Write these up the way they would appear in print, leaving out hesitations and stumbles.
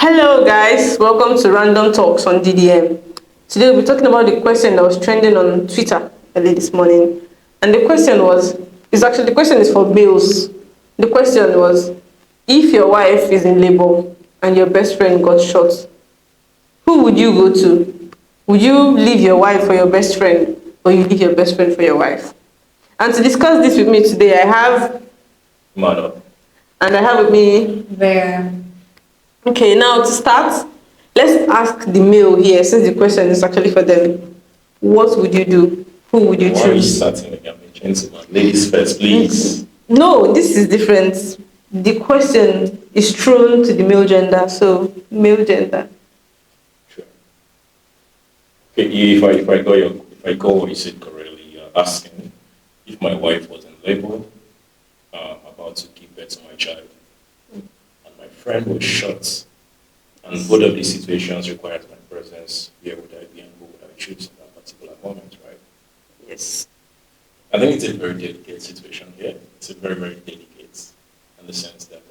Hello, guys. Welcome to Random Talks on DDM. Today we'll be talking about the question that was trending on Twitter early this morning. And the question was, the question is for males. The question was, if your wife is in labor and your best friend got shot, who would you go to? Would you leave your wife for your best friend, or you leave your best friend for your wife? And to discuss this with me today, I have Mano. and I have with me. Where Okay, now to start, let's ask the male here, since the question is actually for them. What would you do? Who would you Why are you choose? starting like I'm a gentleman? Ladies first, please. No, this is different. The question is thrown to the male gender, so male gender. Sure. Okay, if I go what you said correctly, you're asking if my wife was in labor, about to give birth to my child, and my friend was shot, and both of these situations required my presence, where would I be and who would I choose in that particular moment, right? Yes. I think it's a very delicate situation here. It's a very, very delicate in the sense that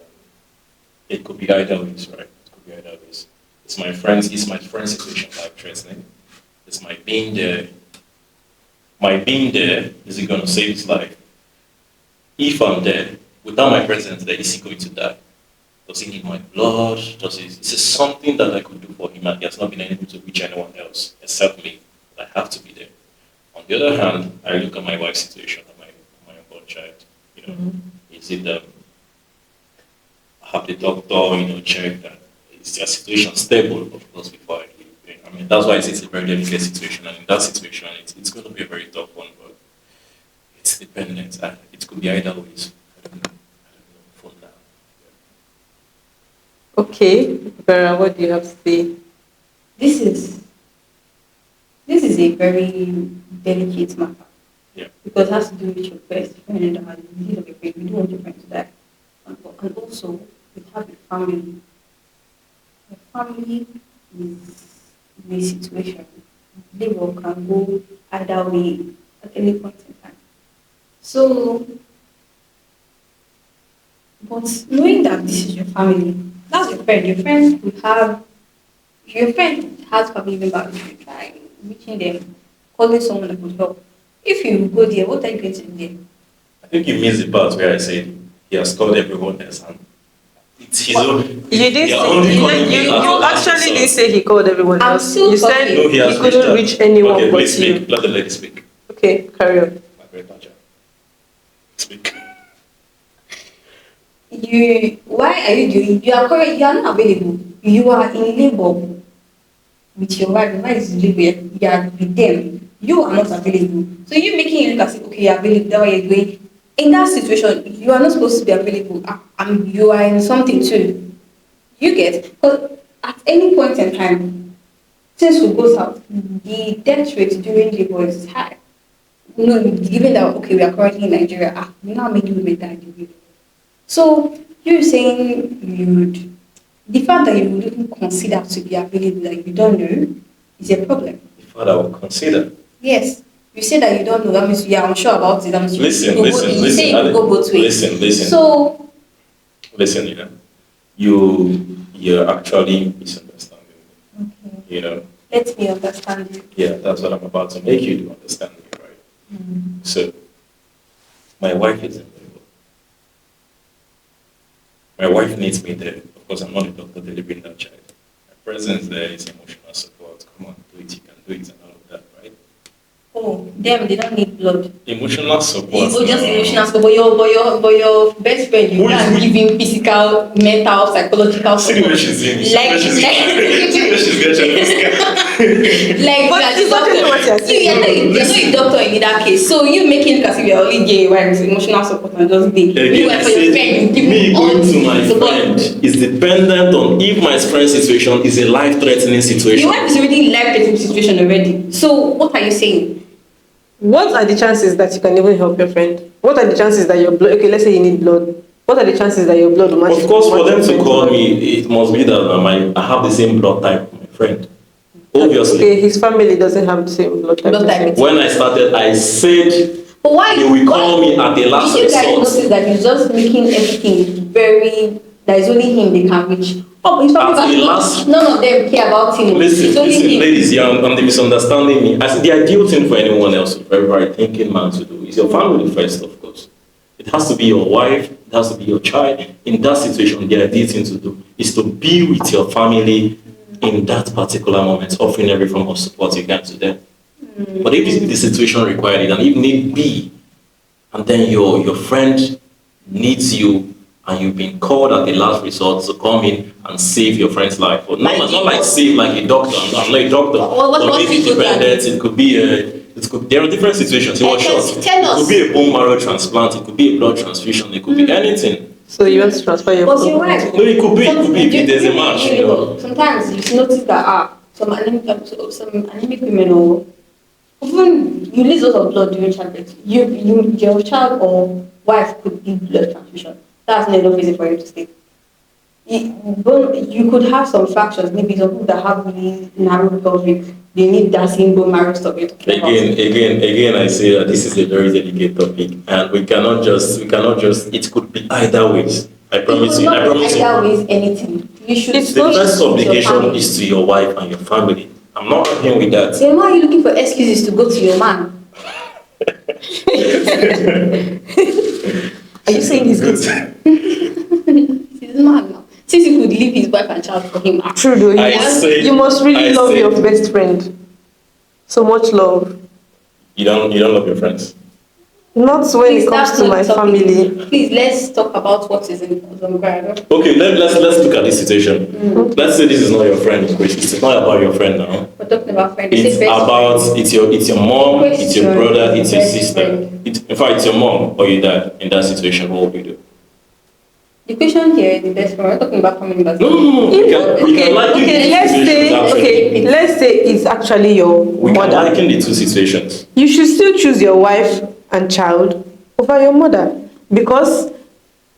it could be either ways, right? It could be either ways. Is my friend's situation life threatening? Is my being there, is it going to save his life? If I'm there, without my presence there, is he going to die? Does he need my blood? Is it something that I could do for him and he has not been able to reach anyone else except me? I have to be there. On the other hand, I look at my wife's situation and my unborn child. Is it have the doctor, check that is their situation stable, of course, before I leave. I mean, that's why it's a very delicate situation, and in that situation, it's going to be a very tough one, but it's dependent. It could be either ways. I don't know for now. Okay, Vera, what do you have to say? this is a very delicate matter. Yeah. Because it has to do with your best friend and the need of your friend. You don't want your friend to die. And also you have a family. A family is in a situation. Labor can go either way at any point in time. So, but knowing that this is your family, that's your friend. Your friend has family members. You try reaching them, calling someone that could help. If you go there, what are you going to do there? I think you missed the part where I said he has called everyone else, and it's his own. You didn't they are say, only calling me you as last actually didn't resort. say he called everyone I'm else. still You said talking. No, he has he couldn't reached out. reach anyone Okay, but please you. speak. Let the lady speak. Okay, carry on. Margaret Thatcher. Speak. Why are you doing? You are not available. You are in labor with your wife. Your wife is in labor. You are with them. You are not available. So you making it look as if okay, you're available. That's why you're going. In that situation, you are not supposed to be available. And you are in something too. You get, because at any point in time, things will go south. The death rate during labor is high. Given that okay, we are currently in Nigeria, we now many women die in labor. So you're saying the fact that you wouldn't consider to be available that you don't know is a problem. The father will consider. Yes. You say that you don't know, that means you are unsure about it. That means Listen. you say you go both ways. Listen. So Listen, you're actually misunderstanding me. okay. Let me understand you. Yeah, that's what I'm about to make you to understand me, right? So, my wife is in labor. My wife needs me there because I'm not a doctor delivering that child. My presence there is emotional support. Come on, do it, you can do it, and all of that, right? Oh, them they don't need blood. Emotional support. Oh, just emotional support. But your best friend, you can give him physical, mental, psychological See support. where she's in. Like See where she's getting this like But as it's a exactly what you're saying. you're not a doctor in that case. So you making it as if you're only gay, right? With emotional support and just gay. Meanwhile, for your friend, you give me him all going to my support. friend is dependent on if my friend's situation is a life-threatening situation. Your wife is already in life-threatening situation already. So what are you saying? What are the chances that you can even help your friend? What are the chances that your blood? Okay, let's say you need blood. What are the chances that your blood will match? Of course, for them to call me, it must be that I have the same blood type with my friend. Obviously. Okay, his family doesn't have the same blood type. When I started, I said But why? they will call me at the last Did you guys resort. notice that he's just making everything very that is only him they can reach. Oh, but At the last- none of them care about him. Listen, It's only him. ladies, you're on the misunderstanding me. I said the ideal thing for anyone else, for every thinking man to do, is your family first, of course. It has to be your wife, it has to be your child. In that situation, the ideal thing to do is to be with your family in that particular moment, offering every form of support you can to them. But if the situation required it, and if need be, and then your friend needs you, and you've been called at the last resort to come in and save your friend's life, but not like save like a doctor. I'm not a doctor. But maybe dependent. It could be there are different situations. It was short. It could be a bone marrow transplant. It could be a blood transfusion. It could be anything. So you want to transfer your But your wife. No, it could be. If there's a match, you know. Sometimes you notice that some anemic women or even you lose lots of blood during childbirth. Your child or wife could need blood transfusion. That's not enough reason for him to stay. You could have some fractures, maybe some people that have really narrow pelvic, they need that same bone marrow stuff you're talking about. Again, I say that this is a very delicate topic, and we cannot just. It could be either ways. I promise you. Either ways, anything. You should. The first obligation is to your wife and your family. I'm not arguing with that. So why are you looking for excuses to go to your man? Are you saying he's good? He's man now. Since he could leave his wife and child for him. True though. You must really love your best friend. So much love. You don't love your friends. Not when it comes to my family. Please, let's talk about what is in the ground. Okay, let's look at this situation. Let's say this is not your friend. It's not about your friend now. We're talking about friends. It's your mom, it's your brother, it's your sister. In fact, it's your mom or your dad. In that situation, what would you do? The question here is the best friend. We're talking about family members. No. Let's say it's actually your We can mother. liken the two situations. You should still choose your wife and child over your mother, because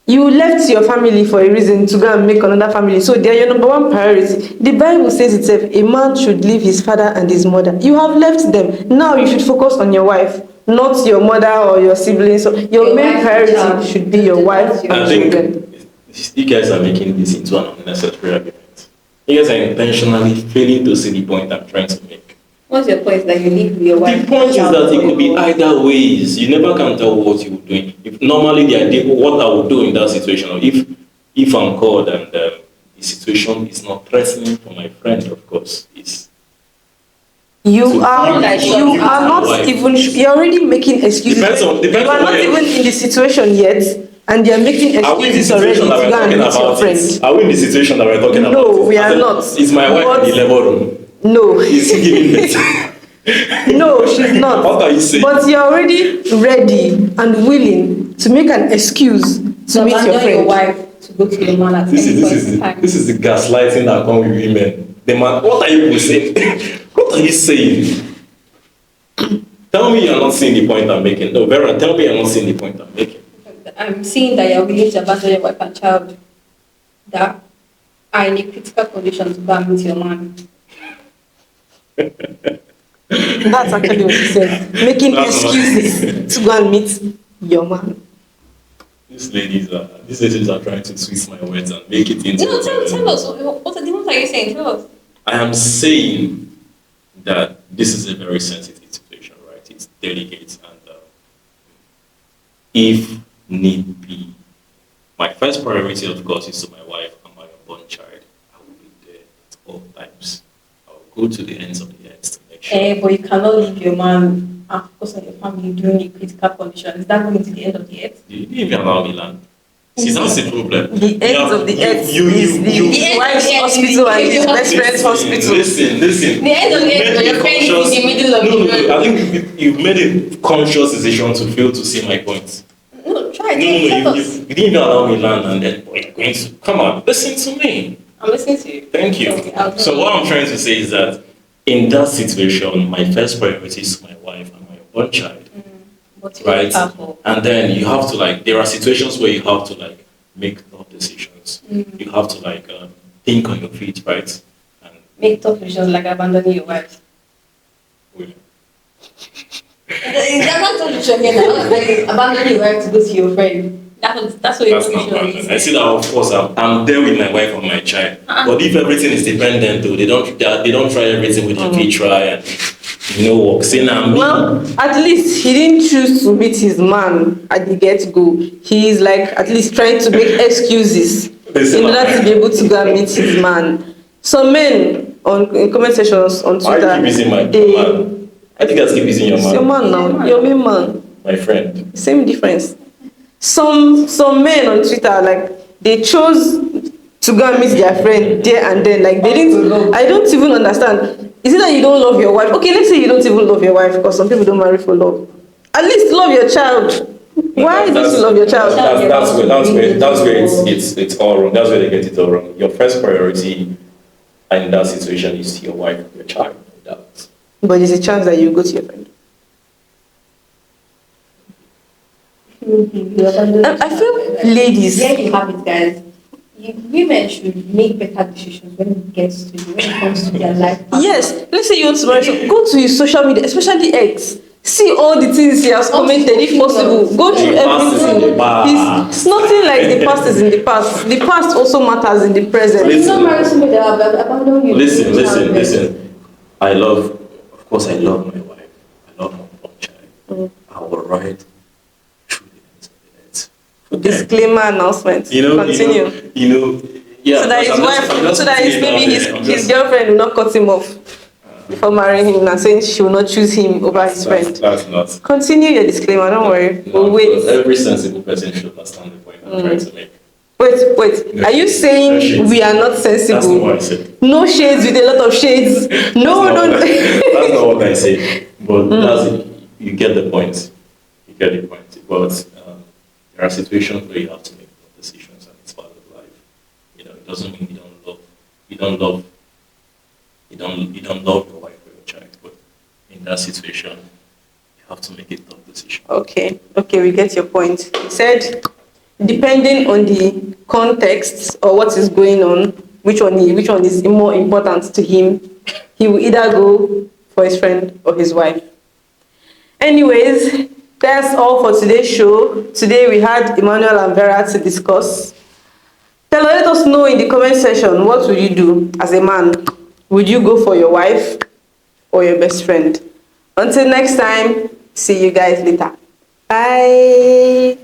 you left your family for a reason to go and make another family. So they are your number one priority. The Bible says itself, a man should leave his father and his mother. You have left them. Now you should focus on your wife, not your mother or your siblings. So your main priority should be your wife and I children. think you guys are making this into an unnecessary argument. You guys are intentionally failing to see the point I'm trying to make. What's your point that you live with your wife? The point is that it could be either ways. You never can tell what you would do. If normally the idea, what I would do in that situation, or if I'm called and the situation is not threatening for my friend, of course, it's You are not even. You're already making excuses. Depends on you are not even in the situation yet, and you're making excuses already to go and meet your friend. Are we in the situation that we're talking about? No, we are not. Is my wife in the level room? No. Is he giving birth? No, she's not. What are you saying? But you're already ready and willing to make an excuse to meet your friend. Your wife to go to your man at any point in time. This is the gaslighting that comes with women. The man, what are you saying? What are you saying? Tell me you're not seeing the point I'm making. No, Vera, tell me you're not seeing the point I'm making. I'm seeing that you're willing to abandon your wife and child that are in a critical condition to go and meet your man. That's actually what you said. Making excuses to go and meet your man. These ladies are trying to twist my words and make it into. No, tell us. What are you saying? Tell us. I am saying that this is a very sensitive situation, right? It's delicate, and if need be, my first priority, of course, is to my wife and my unborn child. I will be there at all times. I will go to the ends of the earth to make sure. But you cannot leave your man and focus on your family during a critical condition. Is that going to the end of the earth? You didn't even allow me land. See, that's the problem. The ends of the earth is his wife's hospital and his best friend's hospital. Listen. The end of the earth, your friend is in the middle of the road. I think you've made a conscious decision to fail to see my point. No, try it. You didn't even allow me land, and then you're going to come on, listen to me. I'm listening to you. Thank you. Okay, So what I'm trying to say is that in that situation, my first priority is my wife and my unborn child. Right? And then you have to there are situations where you have to make tough decisions. You have to think on your feet, right? And make tough decisions like abandoning your wife. women. That's not tough decision again. Abandoning your wife to go to your friend. That's what That's not equation bad. is. I see that, of course, I'm there with my wife or my child. But if everything is dependent, though, they don't try everything with their feet try and work. Say now me. Well, at least he didn't choose to meet his man at the get-go. He is like at least trying to make excuses in order to be able to go and meet his man. Some men in comment sections on Why Twitter, you keep using my man? I think I keep using your it's man. your man now, your main man. My friend. Same difference. Some men on Twitter, like, they chose to go and meet their friend there and then. Like, they didn't. I don't even understand. Is it that you don't love your wife? Okay, let's say you don't even love your wife, because some people don't marry for love. At least love your child. Why don't you love your child? That's where it's all wrong. That's where they get it all wrong. Your first priority in that situation is your wife or your child. But there's a chance that you go to your friend. I feel ladies. There you have it, guys. Women should make better decisions when it comes to their life. Yes, let's say you want to marry, so go to his social media, especially X. See all the things he has commented, if possible. Go through everything. It's nothing like the past is in the past. The past also matters in the present. You don't marry somebody that have abandoned you. Listen. I love my wife. I love my child. I will ride through the internet. Disclaimer announcement. Continue. Yeah. So that his girlfriend will not cut him off before marrying him and saying she will not choose him over his friend. That's not. Continue your disclaimer, don't worry. We'll wait. Every sensible person should understand the point I'm trying to make. Wait. Are you saying we are not sensible? That's not what I said. No shades with a lot of shades. No. That's not what I say. But that's it. You get the point. But there are situations where you have to make decisions, and it's part of life. It doesn't mean you don't love your wife or your child, but in that situation, you have to make a tough decision. Okay, we get your point. He said, depending on the context or what is going on, which one is more important to him, he will either go for his friend or his wife. Anyways, that's all for today's show. Today we had Emmanuel and Vera to discuss. Let us know in the comment section, what would you do as a man? Would you go for your wife or your best friend? Until next time, see you guys later. Bye.